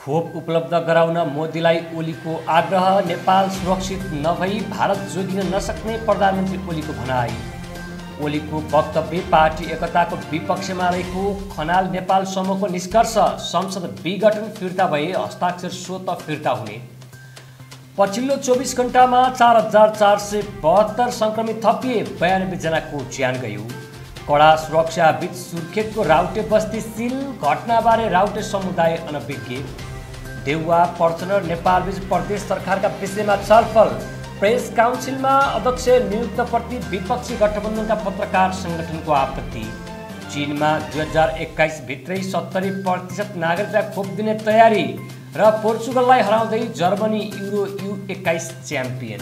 खोप उपलब्ध गराउन मोदीलाई ओलीको आग्रह। नेपाल सुरक्षित नभई भारत जोगिन नसक्ने प्रधानमन्त्री ओलीको भनाई। ओलीको वक्तव्य पार्टी एकताको विपक्षमा रहेको खनाल नेपाल समूहको निष्कर्ष। संसद विघटन फिर्ता भए हस्ताक्षर स्वतः फिर्ता हुने। पछिल्लो 24 घण्टामा 4472 सङ्क्रमित थपिए, 92 जनाको ज्यान गयो। कडा सुरक्षाबीच सुर्खेतको राउटे बस्ती सील। घटनाबारे राउटे समुदाय अनभिज्ञ। देउवा पर्चनर नेपालबीच प्रदेश सरकारका विषयमा छलफल। प्रेस काउन्सिलमा अध्यक्ष नियुक्तप्रति विपक्षी गठबन्धनका पत्रकार सङ्गठनको आपत्ति। चीनमा 2021 भित्रै 70% नागरिकता खोप दिने तयारी र पोर्चुगललाई हराउँदै जर्मनी युरो U21 च्याम्पियन।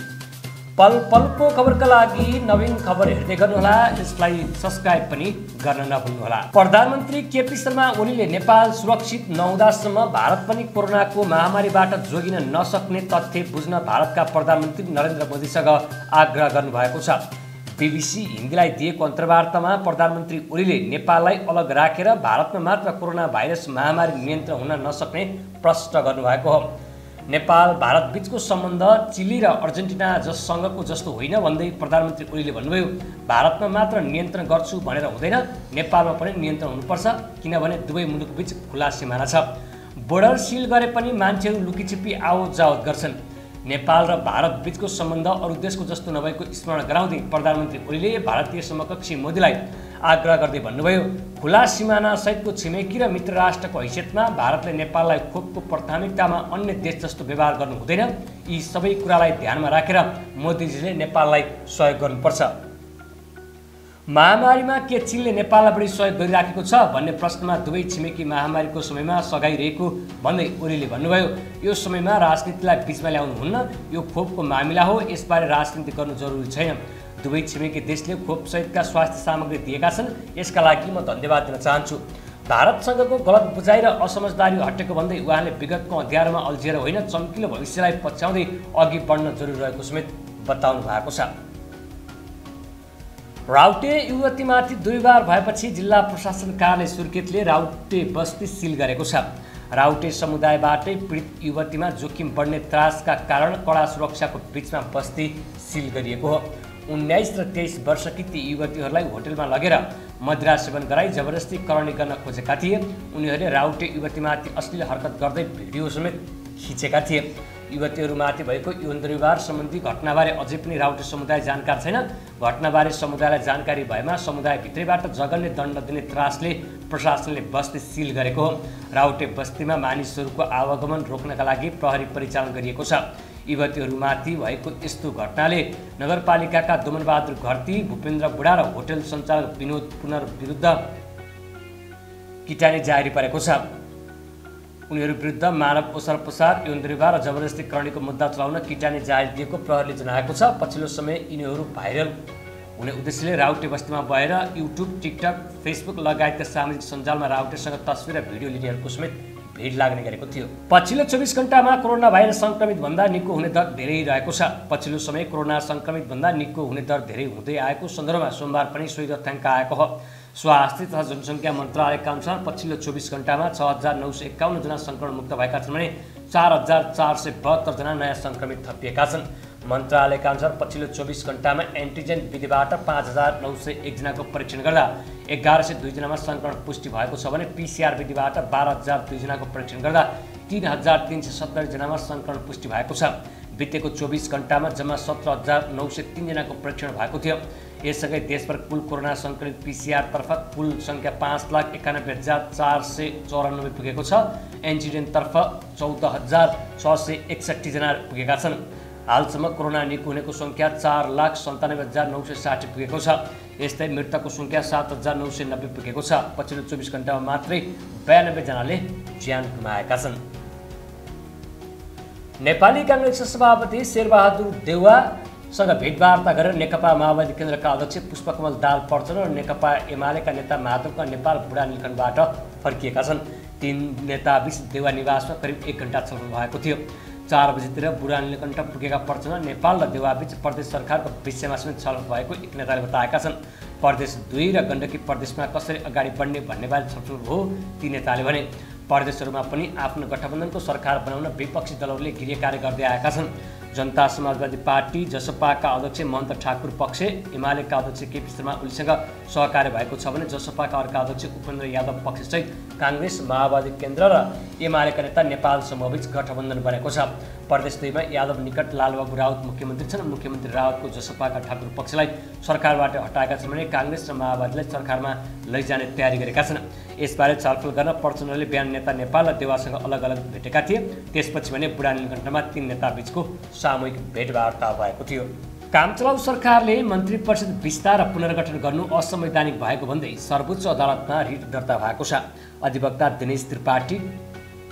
पल पलको खबरका लागि नवीन खबर हेर्दै गर्नुहोला। यसलाई सब्स्क्राइब पनि गर्न नभुल्नुहोला। प्रधानमन्त्री केपी शर्मा ओलीले नेपाल सुरक्षित नहुँदासम्म भारत पनि कोरोनाको महामारीबाट जोगिन नसक्ने तथ्य बुझ्न भारतका प्रधानमन्त्री नरेन्द्र मोदीसँग आग्रह गर्नुभएको छ। बीबीसी हिन्दीलाई दिएको अन्तर्वार्तामा प्रधानमन्त्री ओलीले नेपाललाई अलग राखेर भारतमा मात्र कोरोना भाइरस महामारी नियन्त्रण हुन नसक्ने प्रश्न गर्नुभएको हो। नेपाल भारत बीचको सम्बन्ध चिली र अर्जेन्टिना जसँगको जस्तो होइन भन्दै प्रधानमन्त्री ओलीले भन्नुभयो, भारतमा मात्र नियन्त्रण गर्छु भनेर हुँदैन, नेपालमा पनि नियन्त्रण हुनुपर्छ, किनभने दुवै मुलुकबीच खुला सिमाना छ। बोर्डर सिल गरे पनि मान्छेहरू लुकीछिपी आवत जावत गर्छन्। नेपाल र भारत बीचको सम्बन्ध अरू देशको जस्तो नभएको स्मरण गराउँदै प्रधानमन्त्री ओलीले भारतीय समकक्षी मोदीलाई आग्रह गर्दै भन्नुभयो, खुला सिमाना सहितको छिमेकी र मित्र राष्ट्रको हैसियतमा भारतले नेपाललाई खोपको प्राथमिकतामा अन्य देश जस्तो व्यवहार गर्नु हुँदैन। यी सबै कुरालाई ध्यानमा राखेर मोदीजीले नेपाललाई सहयोग गर्नुपर्छ। महामारीमा के चीनले नेपाललाई बढी सहयोग गरिराखेको छ भन्ने प्रश्नमा दुवै छिमेकी महामारीको समयमा सघाइरहेको भन्दै ओलीले भन्नुभयो, यो समयमा राजनीतिलाई बिचमा ल्याउनुहुन्न, यो खोपको मामिला हो, यसबारे राजनीति गर्नु जरुरी छैन। दुवै छिमेकी देशले खोपसहितका स्वास्थ्य सामग्री दिएका छन्, यसका लागि म धन्यवाद दिन चाहन्छु। भारतसँगको गलत बुझाइ र असमझदारी हटेको भन्दै उहाँले विगतको अँध्यारोमा अल्झिएर होइन, चम्किलो भविष्यलाई पछ्याउँदै अघि बढ्न जरुरी रहेको समेत बताउनु भएको छ। राउटे युवतीमाथि दुर्व्यवहार भएपछि जिल्ला प्रशासन कार्यालय सुर्खेतले राउटे बस्ती सिल गरेको छ। राउटे समुदायबाटै पीडित युवतीमा जोखिम बढ्ने त्रासका कारण कडा सुरक्षाको बीचमा बस्ती सिल गरिएको हो। 19 र 23 वर्षकी ती युवतीहरूलाई होटलमा लगेर मदिरा सेवन गराई जबरजस्ती करणी गर्न खोजेका थिए। उनीहरूले राउटे युवतीमाथि अश्लील हरकत गर्दै भिडियो समेत खिचेका थिए। युवतीहरूमाथि भएको यौन दुर्व्यवहार सम्बन्धी घटनाबारे अझै पनि राउटे समुदाय जानकार छैन। घटनाबारे समुदायलाई जानकारी भएमा समुदायभित्रैबाट जघन्य दण्ड दिने त्रासले प्रशासनले बस्ती सिल गरेको हो। राउटे बस्तीमा मानिसहरूको आवागमन रोक्नका लागि प्रहरी परिचालन गरिएको छ। युवतीहरूमाथि भएको यस्तो घटनाले नगरपालिकाका दोमनबहादुर घरती, भूपेन्द्र बुढा र होटल सञ्चालक विनोद पुनर विरुद्ध किटानी जारी परेको छ। उनीहरू विरुद्ध मानव ओसार पसार, यौन दुर्व्यवहार र जबरजस्ती करणीको मुद्दा चलाउन किटानी जारी दिएको प्रहरीले जनाएको छ। पछिल्लो समय यिनीहरू भाइरल हुने उद्देश्यले राउटे बस्तीमा भएर युट्युब, टिकटक, फेसबुक लगायतका सामाजिक सञ्जालमा राउटेसँग तस्विर र भिडियो लिनेहरूको समेत भिड लाग्ने गरेको थियो। पछिल्लो 24 घण्टामा कोरोना भाइरस सङ्क्रमित भन्दा निको हुने दर धेरै रहेको छ। पछिल्लो समय कोरोना सङ्क्रमित भन्दा निको हुने दर धेरै हुँदै आएको सन्दर्भमा सोमबार पनि सोही तथ्याङ्क आएको हो। स्वास्थ्य तथा जनसङ्ख्या मन्त्रालयका अनुसार पछिल्लो 24 घण्टामा 6951 जना सङ्क्रमण मुक्त भएका छन् भने 4472 जना नयाँ सङ्क्रमित थपिएका छन्। मन्त्रालयका अनुसार पछिल्लो 24 घण्टामा एन्टिजेन विधिबाट 5901 जनाको परीक्षण गर्दा 1102 जनामा सङ्क्रमण पुष्टि भएको छ भने पिसिआर विधिबाट 12002 जनाको परीक्षण गर्दा 3370 जनामा सङ्क्रमण पुष्टि भएको छ। बितेको 24 घण्टामा जम्मा 17903 जनाको परीक्षण भएको थियो। यससँगै देशभर कुल कोरोना सङ्क्रमित पिसिआरतर्फ कुल सङ्ख्या 5,91,494 पुगेको छ। एन्टिजेनतर्फ 14,661 जना पुगेका छन्। हालसम्म कोरोना निको हुनेको सङ्ख्या 4,97,960 पुगेको छ। यस्तै मृतकको सङ्ख्या 7,990 पुगेको छ। पछिल्लो 24 घण्टामा मात्रै 92 जनाले ज्यान गुमाएका छन्। नेपाली काङ्ग्रेसका सभापति शेरबहादुर देउवासँग भेटवार्ता गरेर नेकपा माओवादी केन्द्रका अध्यक्ष पुष्पकमल दाहाल प्रचण्ड र नेकपा एमालेका नेता माधवका नेपाल बुढा नीलकण्ठबाट फर्किएका छन्। तीन नेताबीच देउवा निवासमा करिब 1 घण्टा छलफल भएको थियो। 4 बजेतिर बुढा नीलकण्ठ पुगेका प्रचण्ड नेपाल र देउवाबीच प्रदेश सरकारको विषयमा समेत छलफल भएको एक नेताले बताएका छन्। प्रदेश 2 र गण्डकी प्रदेशमा कसरी अगाडि बढ्ने भन्नेबारे छलफल हो, ती नेताले भने। प्रदेशहरूमा पनि आफ्नो गठबन्धनको सरकार बनाउन विपक्षी दलहरूले गृह कार्य गर्दै आएका छन्। जनता समाजवादी पार्टी जसपाका अध्यक्ष महन्त ठाकुर पक्ष एमालेका अध्यक्ष केपी शर्मा ओलीसँग सहकार्य भएको छ भने जसपाका अर्का अध्यक्ष उपेन्द्र यादव पक्षसहित काङ्ग्रेस माओवादी केन्द्र र एमालेका नेता नेपाल समूहबीच गठबन्धन बनेको छ। प्रदेश 2 मा यादव निकट लालबाबु राउत मुख्यमन्त्री छन्। मुख्यमन्त्री राउतको जसपाका ठाकुर पक्षलाई सरकारबाट हटाएका छन् भने काङ्ग्रेस र माओवादीलाई सरकारमा लैजाने तयारी गरेका छन्। यसबारे छलफल गर्न प्रचण्डले बिहान नेता नेपाल र देउवासँग अलग अलग भेटेका थिए। त्यसपछि भने बुढा नीलकण्ठमा 3 नेताबीचको सामूहिक भेटवार्ता भएको थियो। कामचलाउ सरकारले मन्त्री परिषद विस्तार र पुनर्गठन गर्नु असंवैधानिक भएको भन्दै सर्वोच्च अदालतमा रिट दर्ता भएको छ। अधिवक्ता दिनेश त्रिपाठी,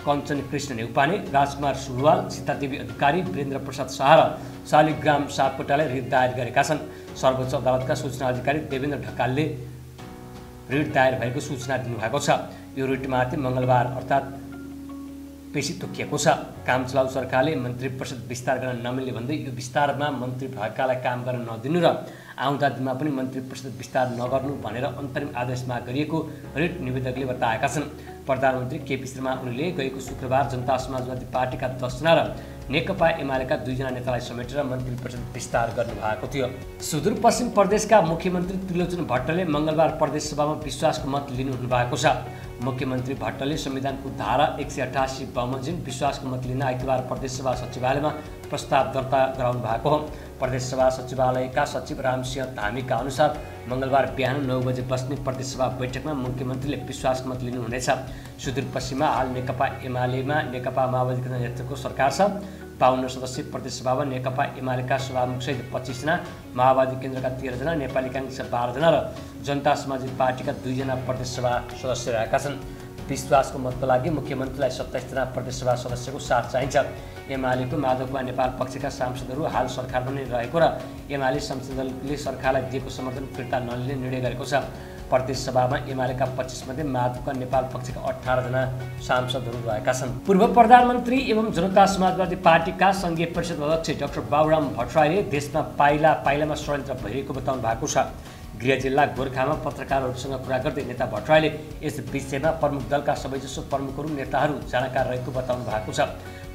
कञ्चन कृष्ण नेउपाने, राजकुमार सुरवाल, सीतादेवी अधिकारी, वीरेन्द्र प्रसाद शाह र शालिग्राम सापकोटाले रिट दायर गरेका छन्। सर्वोच्च अदालतका सूचना अधिकारी देवेन्द्र ढकालले रिट दायर भएको सूचना दिनुभएको छ। यो रिटमाथि मङ्गलबार अर्थात् पेशी तोकिएको छ। कामचलाउ सरकारले मन्त्री परिषद विस्तार गर्न नमिल्ने भन्दै यो विस्तारमा मन्त्री भएकालाई काम गर्न नदिनु र आउँदा दिनमा पनि मन्त्री परिषद विस्तार नगर्नु भनेर अन्तरिम आदेशमा गरिएको रिट निवेदकले बताएका छन्। प्रधानमन्त्री केपी शर्मा ओलीले गएको शुक्रबार जनता समाजवादी पार्टीका 10 जना र नेकपा एमालेका 2 जना नेतालाई समेटेर मन्त्री परिषद विस्तार गर्नुभएको थियो। सुदूरपश्चिम प्रदेशका मुख्यमन्त्री त्रिलोचन भट्टले मङ्गलबार प्रदेश सभामा विश्वासको मत लिनुहुने भएको छ। मुख्यमन्त्री भट्टले संविधानको धारा 188 बमोजिम विश्वासको मत लिन आइतबार प्रदेश सभा सचिवालयमा प्रस्ताव दर्ता गराउनु भएको हो। प्रदेश सभा सचिवालयका सचिव रामसिंह धामीका अनुसार मङ्गलबार बिहान 9 बजे बस्ने प्रदेश सभा बैठकमा मुख्यमन्त्रीले विश्वासको मत लिनुहुनेछ। सुदूरपश्चिममा हाल नेकपा एमालेमा नेकपा माओवादीको नेतृत्वको सरकार छ। 52 सदस्यीय प्रदेश सभामा नेकपा एमालेका सभामुखसहित 25 जना, माओवादी केन्द्रका 13 जना, नेपाली काङ्ग्रेसका 12 जना र जनता समाजवादी पार्टीका 2 जना प्रदेश सभा सदस्य रहेका छन्। विश्वासको मतको लागि मुख्यमन्त्रीलाई 27 जना प्रदेश सभा सदस्यको साथ चाहिन्छ। एमालेको माधवकुमार नेपाल पक्षका सांसदहरू हाल सरकारमा नै रहेको र एमाले संसदले सरकारलाई दिएको समर्थन फिर्ता नलिने निर्णय गरेको छ। प्रदेश सभामा एमालेका 25 मध्ये माधवकुमार नेपाल पक्षका 18 जना सांसदहरू रहेका छन्। पूर्व प्रधानमन्त्री एवं जनता समाजवादी पार्टीका संघीय परिषद अध्यक्ष डाक्टर बाबुराम भट्टराईले देशमा पाइला पाइलामा षड्यन्त्र भइरहेको बताउनु भएको छ। गृह जिल्ला गोर्खामा पत्रकारहरूसँग कुरा गर्दै नेता भट्टराईले यस विषयमा प्रमुख दलका सबैजसो प्रमुखहरू नेताहरू जानकार रहेको बताउनु भएको छ।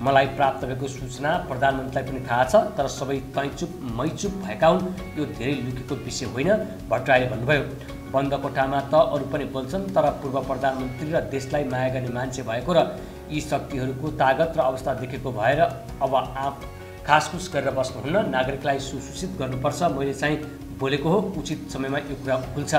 मलाई प्राप्त भएको सूचना प्रधानमन्त्रीलाई पनि थाहा छ, तर सबै तैचुप मैचुप भएका हुन्। यो धेरै लुकेको विषय होइन, भट्टराईले भन्नुभयो। बन्द कोठामा त अरू पनि बोल्छन्, तर पूर्व प्रधानमन्त्री र देशलाई माया गर्ने मान्छे भएको र यी शक्तिहरूको तागत र अवस्था देखेको भएर अब आँप खासखुस गरेर बस्नुहुन्न। नागरिकलाई सुसूचित गर्नुपर्छ। मैले चाहिँ बोलेको हो, उचित समयमा यो कुरा खुल्छ।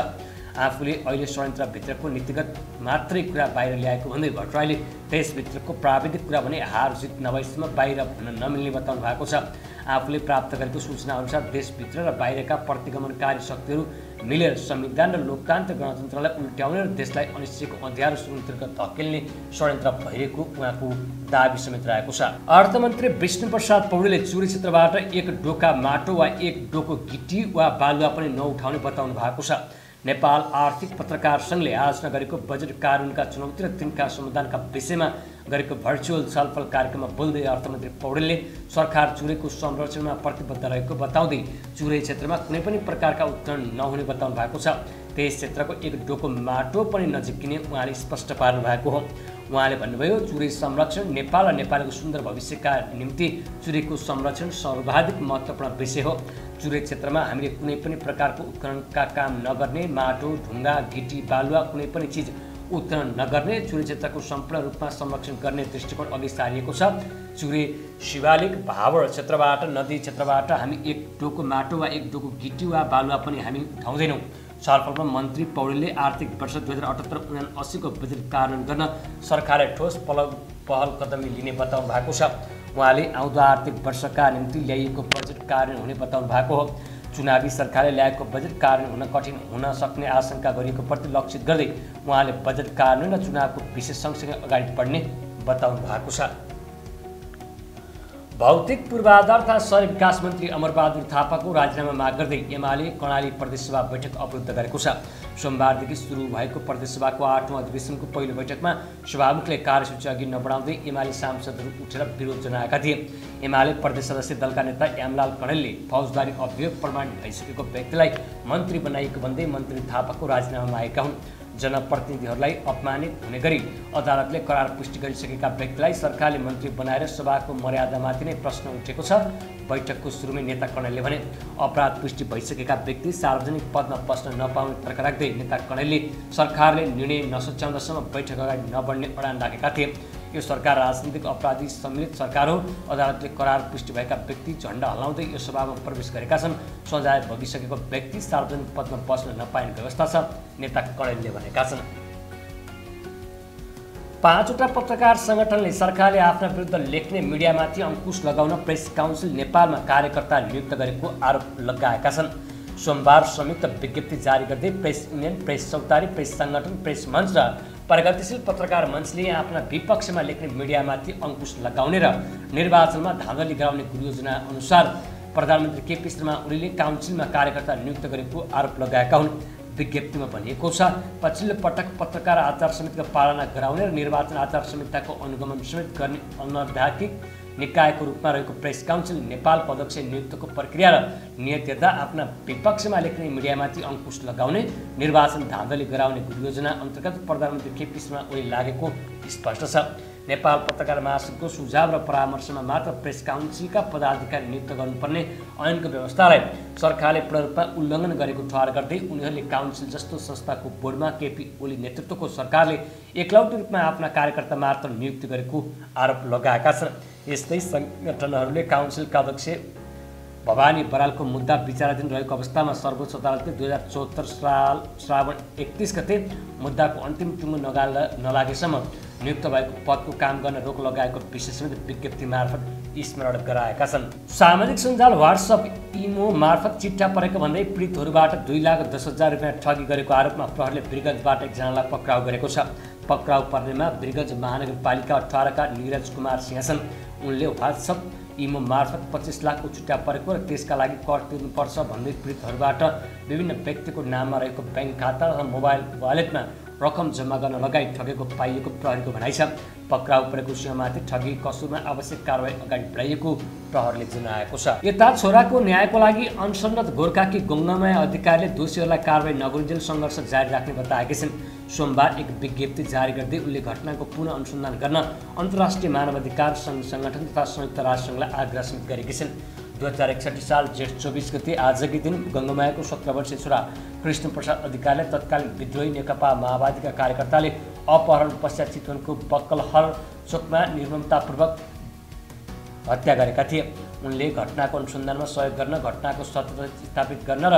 आफूले अहिले षड्यन्त्रभित्रको नीतिगत मात्रै कुरा बाहिर ल्याएको भन्दै भट्टराईले त्यसभित्रको प्राविधिक कुरा भने हार जित नभएसम्म बाहिर भन्न नमिल्ने बताउनु भएको छ। आफूले प्राप्त गरेको सूचना अनुसार देशभित्र र बाहिरका प्रतिगमनकारी शक्तिहरू मिलेर संविधान र लोकतान्त्रिक गणतन्त्रलाई उल्ट्याउने र देशलाई अनिश्चयको अँध्यारो सुरुतिर धकेल्ने षड्यन्त्र भइरहेको उहाँको दाबी समेत रहेको छ। अर्थमन्त्री विष्णुप्रसाद पौडेलले चुरे क्षेत्रबाट 1 डोका माटो वा 1 डोको गिटी वा बालुवा पनि नउठाउने बताउनु भएको छ। नेपाल आर्थिक पत्रकार सङ्घले आयोजना गरेको बजेट कानुनका चुनौती र तिनका समाधानका विषयमा गरेको भर्चुअल छलफल कार्यक्रममा बोल्दै अर्थमन्त्री पौडेलले सरकार चुरेको संरक्षणमा प्रतिबद्ध रहेको बताउँदै चुरे क्षेत्रमा कुनै पनि प्रकारका उत्खनन नहुने बताउनु भएको छ। त्यस क्षेत्रको 1 डोको माटो पनि नजिकिने उहाँले स्पष्ट पार्नु भएको हो। उहाँले भन्नुभयो, चुरे संरक्षण नेपाल र नेपालको सुन्दर भविष्यका निम्ति चुरेको संरक्षण सर्वाधिक महत्त्वपूर्ण विषय हो। चुरे क्षेत्रमा हामीले कुनै पनि प्रकारको उत्खननका काम नगर्ने, माटो, ढुङ्गा, गिटी, बालुवा कुनै पनि चिज उत्खनन नगर्ने, चुरे क्षेत्रको सम्पूर्ण रूपमा संरक्षण गर्ने दृष्टिकोण अघि सारिएको छ। चुरे शिवालिक भावर क्षेत्रबाट नदी क्षेत्रबाट हामी 1 डोको माटो वा 1 डोको गिटी वा बालुवा पनि हामी उठाउँदैनौँ। छलफलमा मन्त्री पौडेलले आर्थिक वर्ष 2078-79 को बजेट कार्यान्वयन गर्न सरकारले ठोस पहल कदमी लिने बताउनु भएको छ। उहाँले आउँदो आर्थिक वर्षका निम्ति ल्याइएको बजेट कार्यान्वयन हुने बताउनु भएको हो। चुनावी सरकारले ल्याएको बजेट कार्यान्वयन हुन कठिन हुन सक्ने आशंका गरिएको प्रति लक्षित गर्दै उहाँले बजेट कार्यान्वयन र चुनावको विषय सँगसँगै अगाडि बढ्ने बताउनु भएको छ। भौतिक पूर्वाधार तथा शहरी विकास मन्त्री अमरबहादुर थापाको राजीनामा माग गर्दै एमाले कर्णाली प्रदेशसभा बैठक अवरुद्ध गरेको छ। सोमबारदेखि सुरु भएको प्रदेशसभाको 8औं अधिवेशनको पहिलो बैठकमा सभामुखले कार्यसूची अघि नबढाउँदै एमाले सांसदहरू उठेर विरोध जनाएका थिए। एमाले प्रदेश सदस्य दलका नेता यामलाल कणेलले फौजदारी अभियोग प्रमाणित भइसकेको व्यक्तिलाई मन्त्री बनाइएको भन्दै मन्त्री थापाको राजीनामा मागेका हुन्। जनप्रतिनिधिहरूलाई अपमानित हुने गरी अदालतले करार पुष्टि गरिसकेका व्यक्तिलाई सरकारले मन्त्री बनाएर सभाको मर्यादामाथि नै प्रश्न उठेको छ। बैठकको सुरुमै नेता कणेलले भने अपराध पुष्टि भइसकेका व्यक्ति सार्वजनिक पदमा बस्न नपाउने तर्क राख्दै नेता कणेलले सरकारले निर्णय नसच्याउँदासम्म बैठक अगाडि नबढ्ने अडान राखेका थिए। यो सरकार राजनीतिक अपराधी सम्मिलित सरकार हो। अदालतले करार पुष्टि भएका व्यक्ति झण्डा हल्लाउँदै यो सभामा प्रवेश गरेका छन्। सजाय भोगिसकेको व्यक्ति सार्वजनिक पदमा बस्न नपाइने व्यवस्था छ, नेता कणेलले भनेका छन्। 5वटा पत्रकार सङ्गठनले सरकारले आफ्ना विरुद्ध लेख्ने मिडियामाथि अङ्कुश लगाउन प्रेस काउन्सिल नेपालमा कार्यकर्ता नियुक्त गरेको आरोप लगाएका छन्। सोमबार संयुक्त विज्ञप्ति जारी गर्दै प्रेस युनियन, प्रेस चौतारी, प्रेस सङ्गठन, प्रेस मञ्च र प्रगतिशील पत्रकार मञ्चले आफ्ना विपक्षमा लेख्ने मिडियामाथि अङ्कुश लगाउने र निर्वाचनमा धाँधली गराउने योजना अनुसार प्रधानमन्त्री केपी शर्मा ओलीले काउन्सिलमा कार्यकर्ता नियुक्त गरेको आरोप लगाएका हुन्। विज्ञप्तिमा भनिएको छ, पछिल्लो पटक पत्रकार आचार संहिताको पालना गराउने र निर्वाचन आचार संहिताको अनुगमन समेत गर्ने अनौपचारिक निकायको रूपमा रहेको प्रेस काउन्सिल नेपालको अध्यक्ष नियुक्तिको प्रक्रिया र नियत हेर्दा आफ्ना विपक्षमा लेख्ने मिडियामाथि अङ्कुश लगाउने, निर्वाचन धाँधली गराउने योजना अन्तर्गत प्रधानमन्त्री केपी शर्मा ओली लागेको स्पष्ट छ। नेपाल पत्रकार महासङ्घको सुझाव र परामर्शमा मात्र प्रेस काउन्सिलका पदाधिकारी नियुक्त गर्नुपर्ने ऐनको व्यवस्थालाई सरकारले पूर्ण रूपमा उल्लङ्घन गरेको ठहर गर्दै उनीहरूले काउन्सिल जस्तो संस्थाको बोर्डमा केपी ओली नेतृत्वको सरकारले एकलौटी रूपमा आफ्ना कार्यकर्ता मात्र नियुक्ति गरेको आरोप लगाएका छन्। यस्तै सङ्गठनहरूले काउन्सिलका अध्यक्ष भवानी बरालको मुद्दा विचाराधीन रहेको अवस्थामा सर्वोच्च अदालतले 2074 साल श्रावण 31 गते मुद्दाको अन्तिम टुङ्गो नलागेसम्म नियुक्त भएको पदको काम गर्न रोक लगाएको विशेष समेत विज्ञप्ति मार्फत स्मरण गराएका छन्। सामाजिक सञ्जाल व्हाट्सएप इमो मार्फत चिट्ठा परेको भन्दै पीडितहरूबाट 2,10,000 रुपियाँ ठगी गरेको आरोपमा प्रहरीले वीरगञ्जबाट एकजनालाई पक्राउ गरेको छ। पक्राउ पर्नेमा वीरगञ्ज महानगरपालिका 18 का नीरज कुमार सिंह छन्। उनले व्हाट्सएप इमो मार्फत 25 लाखको चिट्ठा परेको र त्यसका लागि कर तिर्नुपर्छ भन्दै पीडितहरूबाट विभिन्न व्यक्तिको नाममा रहेको ब्याङ्क खाता र मोबाइल वालेटमा रकम जम्मा गर्न लगाई ठगेको पाइएको प्रहरीको भनाइ छ। पक्राउ परेको सिंहमाथि ठगी कसुरमा आवश्यक कारवाही अगाडि बढाइएको प्रहरीले जनाएको छ। यता छोराको न्यायको लागि अनसनरत गोर्खाकी गङ्गामाया अधिकारीले दोषीहरूलाई कारवाही नगरुन्जेल सङ्घर्ष जारी राख्ने बताएकी छिन्। सोमबार एक विज्ञप्ति जारी गर्दै उनले घटनाको पुनः अनुसन्धान गर्न अन्तर्राष्ट्रिय मानवाधिकार सङ्गठन तथा संयुक्त राष्ट्रसङ्घलाई आग्रह समेत गरेकी छिन्। 2061 साल जेठ 24 गते आजकै दिन गङ्गामायाको 17 वर्षीय छोरा कृष्ण प्रसाद अधिकारीले तत्कालीन विद्रोही नेकपा माओवादीका कार्यकर्ताले अपहरण पश्चात चितवनको बक्कलहर चोकमा निर्ममतापूर्वक हत्या गरेका थिए। उनले घटनाको अनुसन्धानमा सहयोग गर्न, घटनाको सत्यता स्थापित गर्न र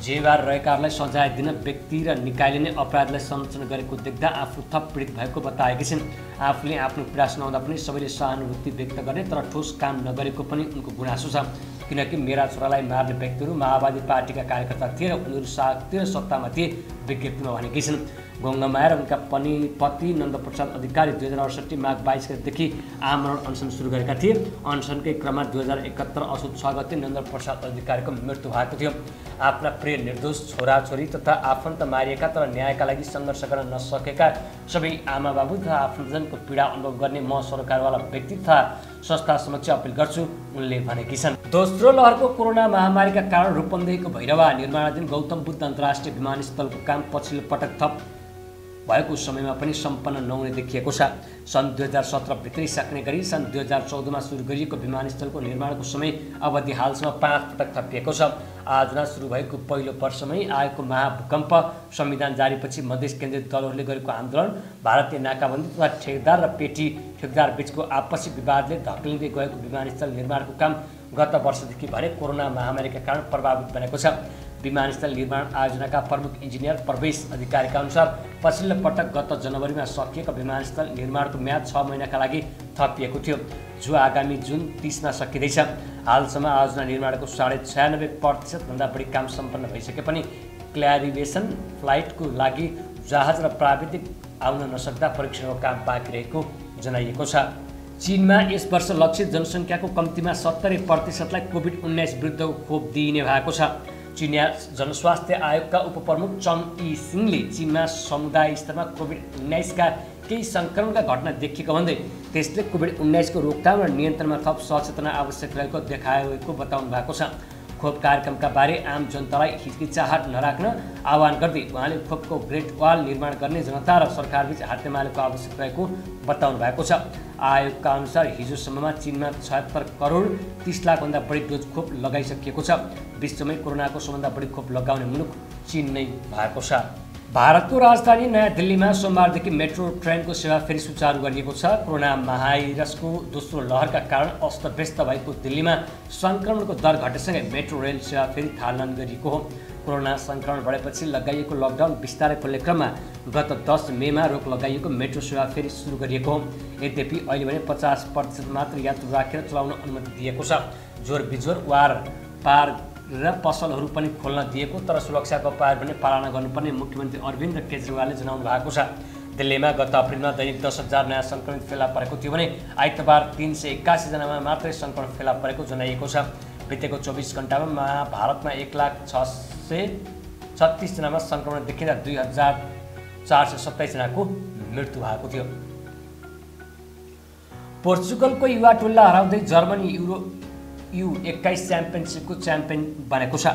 जेवार रहेकाहरूलाई सजाय दिन व्यक्ति र निकायले नै अपराधलाई संरक्षण गरेको देख्दा आफू थप पीडित भएको बताएकी छिन्। आफूले आफ्नो पीडा सुनाउँदा पनि सबैले सहानुभूति व्यक्त गर्ने तर ठोस काम नगरेको पनि उनको गुनासो छ। किनकि मेरा छोरालाई मार्ने व्यक्तिहरू माओवादी पार्टीका कार्यकर्ता थिए र उनीहरू शक्ति र सत्तामा थिए, विज्ञप्तिमा भनेकी छिन्। गङ्गामाया र उनका पति नन्दप्रसाद अधिकारी 2068 माघ 22 गतेदेखि आमरण अनसन सुरु गरेका थिए। अनसनकै क्रममा 2071 असोज 6 गते नन्दप्रसाद अधिकारीको मृत्यु भएको थियो। आफ्ना प्रिय निर्दोष छोराछोरी तथा आफन्त मारिएका तर न्यायका लागि सङ्घर्ष गर्न नसकेका सबै आमाबाबु तथा आफन्तजनको पीडा अनुभव गर्ने म सरकारवाला व्यक्ति तथा संस्था समक्ष अपिल गर्छु, उनले भनेकी छन्। दोस्रो लहरको कोरोना महामारीका कारण रूपन्देहीको भैरवा निर्माणाधीन गौतम बुद्ध अन्तर्राष्ट्रिय विमानस्थलको काम पछिल्लो पटक थप भएको समयमा पनि सम्पन्न नहुने देखिएको छ। सन् 2017 भित्रै सक्ने गरी सन् 2014मा सुरु गरिएको विमानस्थलको निर्माणको समय अवधि हालसम्म 5 पटक थपिएको छ। आयोजना सुरु भएको पहिलो वर्षमै आएको महाभूकम्प, संविधान जारीपछि मधेस केन्द्रित दलहरूले गरेको आन्दोलन, भारतीय नाकाबन्दी तथा ठेकेदार र पेटी ठेकेदार बीचको आपसी विवादले धकेलिँदै गएको विमानस्थल निर्माणको काम गत वर्षदेखि भने कोरोना महामारीका कारण प्रभावित बनेको छ। विमानस्थल निर्माण आयोजनाका प्रमुख इन्जिनियर प्रवेश अधिकारीका अनुसार पछिल्लो पटक गत जनवरीमा सकिएको विमानस्थल निर्माणको म्याद 6 महिनाका लागि थपिएको थियो, जो आगामी जुन 30मा सकिँदैछ। हालसम्म आयोजना निर्माणको 96% भन्दा बढी काम सम्पन्न भइसके पनि क्ल्यारिभेसन फ्लाइटको लागि जहाज र प्राविधिक आउन नसक्दा परीक्षणको काम बाँकी रहेको जनाइएको छ। चीनमा यस वर्ष लक्षित जनसङ्ख्याको कम्तीमा 70%लाई कोभिड-19 विरुद्धको खोप दिइने भएको छ। चिनिया जनस्वास्थ्य आयोगका उपप्रमुख चङ यी सिंहले चीनमा समुदाय स्तरमा कोभिड-19 का केही सङ्क्रमणका घटना देखिएको भन्दै त्यसले कोभिड-19 को रोकथाम र नियन्त्रणमा थप सचेतना आवश्यक रहेको देखाएको बताउनु भएको छ। खोप कार्यक्रमका बारे आम जनतालाई हिचकिचाहट नराख्न आह्वान गर्दै उहाँले खोपको ग्रेट वाल निर्माण गर्ने जनता र सरकारबीच हातेमालोको आवश्यक रहेको बताउनु भएको छ। आयोगका अनुसार हिजोसम्ममा चीनमा 76 करोड 30 लाखभन्दा बढी डोज खोप लगाइसकिएको छ। विश्वमै कोरोनाको सबभन्दा बढी खोप लगाउने मुलुक चीन नै भएको छ। भारतको राजधानी नयाँ दिल्लीमा सोमबारदेखि मेट्रो ट्रेनको सेवा फेरि सुचारू गरिएको छ। कोरोना महाभाइरसको दोस्रो लहरका कारण अस्तव्यस्त भएको दिल्लीमा सङ्क्रमणको दर घटेसँगै मेट्रो रेल सेवा फेरि थालन गरिएको हो। कोरोना सङ्क्रमण बढेपछि लगाइएको लकडाउन बिस्तारै खोल्ने क्रममा गत 10 मेमा रोक लगाइएको मेट्रो सेवा फेरि सुरु गरिएको हो। यद्यपि अहिले भने 50% मात्र यात्रु राखेर चलाउन अनुमति दिएको छ। जोर बिजोर वार पार र पसलहरू पनि खोल्न दिएको, तर सुरक्षाको उपाय पनि पालना गर्नुपर्ने मुख्यमन्त्री अरविन्द केजरीवालले जनाउनु भएको छ। दिल्लीमा गत अप्रिलमा दैनिक 10,000 नयाँ सङ्क्रमित फेला परेको थियो भने आइतबार 381 जनामा मात्रै सङ्क्रमण फेला परेको जनाइएको छ। बितेको 24 घण्टामा भारतमा 1,636 जनामा सङ्क्रमण देखिँदा 2,427 जनाको मृत्यु भएको थियो। पोर्चुगलको युवा टोलीलाई हराउँदै जर्मनी U21 च्याम्पियनसिपको च्याम्पियन बनेको छ।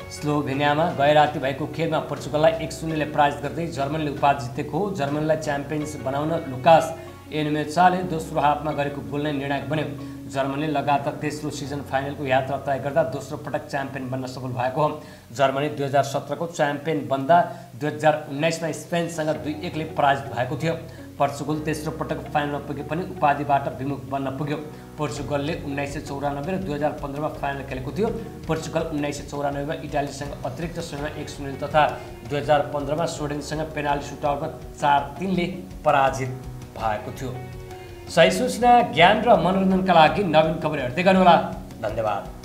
स्लोभेनियामा गए राति भएको खेलमा पोर्चुगललाई 1-0ले पराजित गर्दै जर्मनीले उपाधि जितेको हो। जर्मनीलाई च्याम्पियन्स बनाउन लुकास एनमेचाले दोस्रो हाफमा गरेको गोल नै निर्णायक बन्यो। जर्मनीले लगातार तेस्रो सिजन फाइनलको यात्रा तय गर्दा दोस्रो पटक च्याम्पियन बन्न सफल भएको हो। जर्मनी 2017 को च्याम्पियन बन्दा 2019मा स्पेनसँग 2-1ले पराजित भएको थियो। पोर्चुगल तेस्रो पटक फाइनलमा पुगे पनि उपाधिबाट विमुख बन्न पुग्यो। पोर्चुगलले 1994 र 2015मा फाइनल खेलेको थियो। पोर्चुगल 1994मा इटालीसँग अतिरिक्त समयमा 1-0 तथा 2015मा स्विडेनसँग पेनाल्टी सुटआउटमा 4-3ले पराजित भएको थियो। सही सूचना, ज्ञान र मनोरञ्जनका लागि नवीन खबर हेर्दै गर्नुहोला। धन्यवाद।